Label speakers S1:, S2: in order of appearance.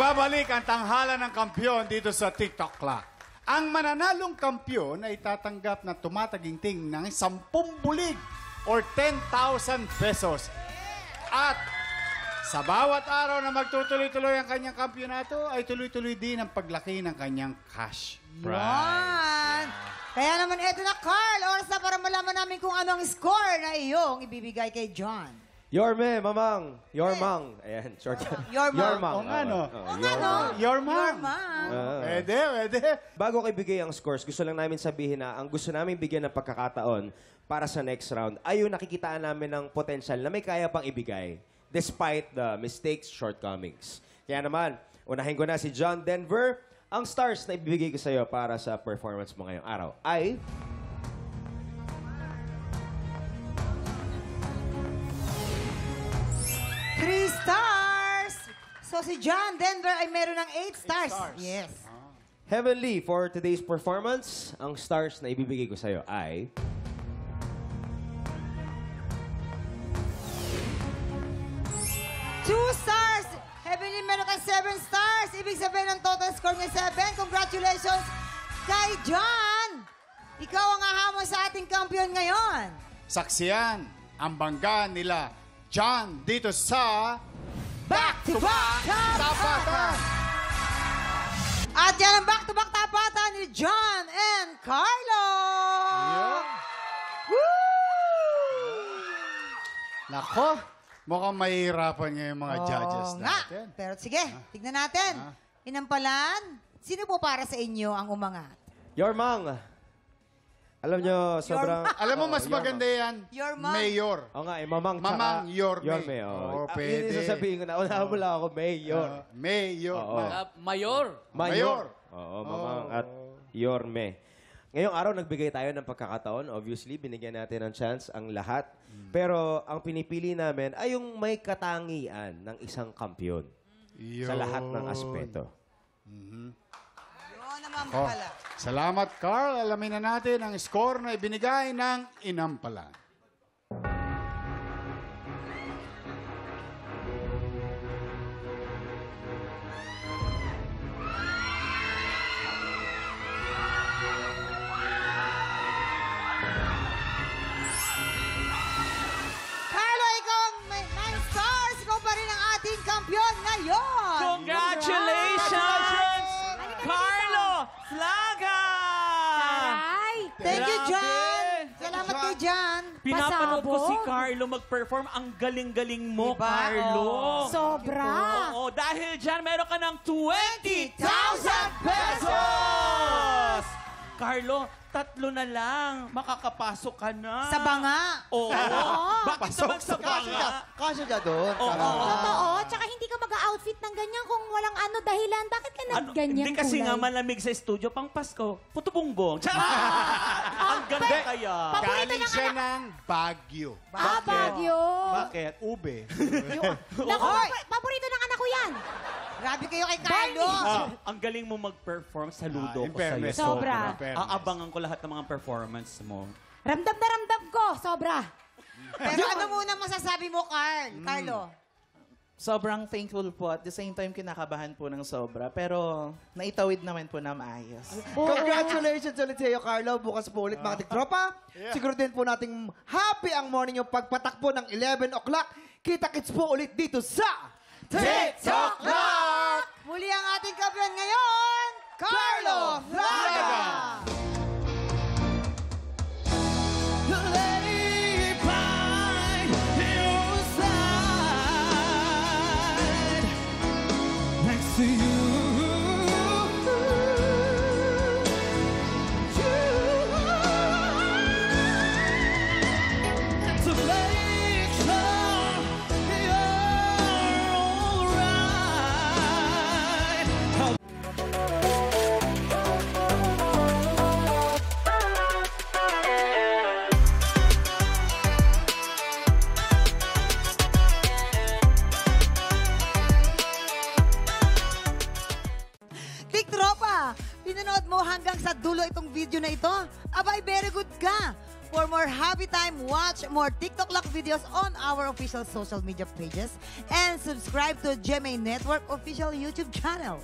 S1: Nagbabalik ang tanghalan ng kampyon dito sa TikTok Clock. Ang mananalong kampyon ay tatanggap na tumataginting ng 10 bulig or 10,000 pesos. At sa bawat araw na magtutuloy-tuloy ang kanyang kampyonato, ay tuloy-tuloy din ang paglaki ng kanyang cash prize.
S2: Yan. Kaya naman eto na, Carl. Oras na para malaman namin kung ano ang score na iyong ibibigay kay John.
S3: Yorme, mamang. Yormang. Ayan, short.
S2: Yormang.
S1: O nga, no?
S2: O nga, no?
S1: Your mom. Pwede, pwede.
S3: Bago ko ibigay ang scores, gusto lang namin sabihin na ang gusto namin bigyan ng pagkakataon para sa next round ay yung nakikitaan namin ng potential na may kaya pang ibigay despite the mistakes, shortcomings. Kaya naman, unahin ko na si John Denver. Ang stars na ibibigay ko sa iyo para sa performance mo ngayong araw ay...
S2: 3 stars! So si John Denver ay meron ng 8 stars. Yes.
S3: Heavenly, for today's performance, ang stars na ibibigay ko sa'yo ay...
S2: 2 stars! Heavenly, meron kang 7 stars. Ibig sabihin ang total score niya 7. Congratulations kay John! Ikaw ang hahamon sa ating kampiyon ngayon.
S1: Saksiyan ang bangga nila John dito sa
S2: Back-to-Back
S1: Tapatan!
S2: At yan ang back-to-back tapatan ni John and Carlo! Woo!
S1: Nako, mukhang mahihirapan ngayon yung mga judges
S2: Oo nga.
S1: natin.
S2: Pero sige, tignan natin. Inampalan, sino po para sa inyo ang umangat?
S3: Yormang. Alam nyo, sobrang...
S1: Alam mo, mas maganda yan,
S2: Yormang.
S1: Mayor.
S3: Oo nga, Mamang tsaka...
S1: Mamang Yorme.
S3: Yorme, oo.
S1: Oo,
S3: Yun
S1: pwede.
S3: yung sasabihin ko na. Unahan mo lang ako, Mayor.
S1: Mayor.
S3: Oo.
S4: Mayor.
S1: Mayor.
S3: Oo, Mamang at Yorme. Ngayong araw, nagbigay tayo ng pagkakataon. Obviously, binigyan natin ng chance ang lahat. Pero ang pinipili namin ay yung may katangian ng isang kampyon sa lahat ng aspeto.
S2: Yun naman
S1: Oh,
S2: pala.
S1: salamat, Carl. Alamin na natin ang score na ibinigay ng Inampalan.
S2: Carlo, ikaw ang may 9 stars. Ikaw pa rin ang ating kampiyon ngayon.
S4: Congratulations! Carlo Flaga!
S2: Thank you, John.
S4: Grabe!
S2: Salamat kay John.
S4: Pinapanood ko si Carlo mag-perform. Ang galing-galing mo,
S2: Diba?
S4: Carlo.
S2: Sobra.
S4: Oo, dahil dyan, meron ka ng 20,000
S2: pesos!
S4: Carlo, 3 na lang. Makakapasok ka na.
S2: Sa banga.
S4: Oo. Bakit naman sa banga?
S5: Kasya ka doon.
S6: Totoo, tsaka hindi ka mag-outfit ng ganyan kung walang ano dahilan. Bakit ka nag-ganyan
S4: Hindi kasi
S6: kulay?
S4: nga malamig sa studio pang Pasko. Puto bongbong. Ang ganda kaya.
S6: Paborito
S1: Galing
S6: ng
S1: siya ng Baguio.
S6: Baguio.
S5: Bakit? Ube.
S6: Naku,
S2: Hoy!
S6: paborito ng anak ko yan.
S2: Grabe kayo kay Carlo.
S4: Ang galing mo mag-perform. Saludo
S1: in
S4: ko sa'yo.
S1: fairness,
S6: Sobra.
S1: in fairness.
S4: Aabangan ko lahat ng mga performance mo.
S6: Ramdam na ramdam ko, sobra.
S2: Pero ano muna masasabi mo, Carlo?
S7: Sobrang thankful po. At the same time, kinakabahan po ng sobra. Pero naitawid naman po na maayos.
S5: Congratulations ulit sa iyo, Carlo. Bukas po ulit mga tiktropa. Siguro din po nating happy ang morning yung pagpatakbo ng 11 o'clock. Kita-kits po ulit dito sa TikTok Clock!
S2: Muli ang ating kampiyon ngayon, Carlo Flaga! For more happy time, watch more TikTok Lock videos on our official social media pages and subscribe to GMA Network official YouTube channel.